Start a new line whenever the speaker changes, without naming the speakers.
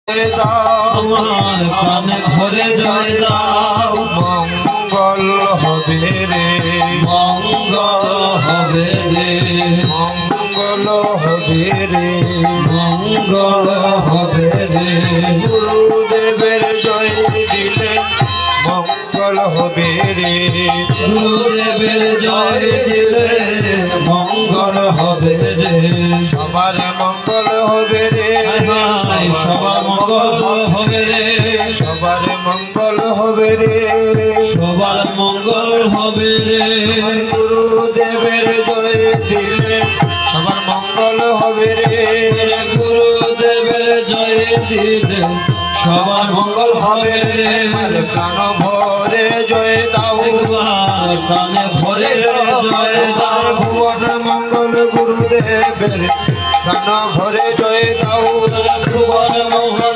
আমার প্রাণে ভরে জয় দাও।
মঙ্গল হবে রে,
মঙ্গল হবে রে,
মঙ্গল হবে রে,
মঙ্গল হবে রে।
গুরুদেবের জয় দিলে মঙ্গল হবে রে,
গুরুদেবের জয় দিলে মঙ্গল হবে রে।
সবার মঙ্গল হবে রে,
সবার মঙ্গল হবে রে,
সবার মঙ্গল হবে রে,
সবার মঙ্গল হবে রে।
গুরুদেবের জয় দিলে সবার মঙ্গল হবে রে,
গুরুদেবের জয় দিলে সবার মঙ্গল হবে রে।
আর প্রাণ ভরে জয় দাও,
একবার প্রাণে ভরে জয় দাও।
ভুবন মঙ্গল গুরুদেবের প্রাণ ভরে জয় দাও,
ভুবন মঙ্গল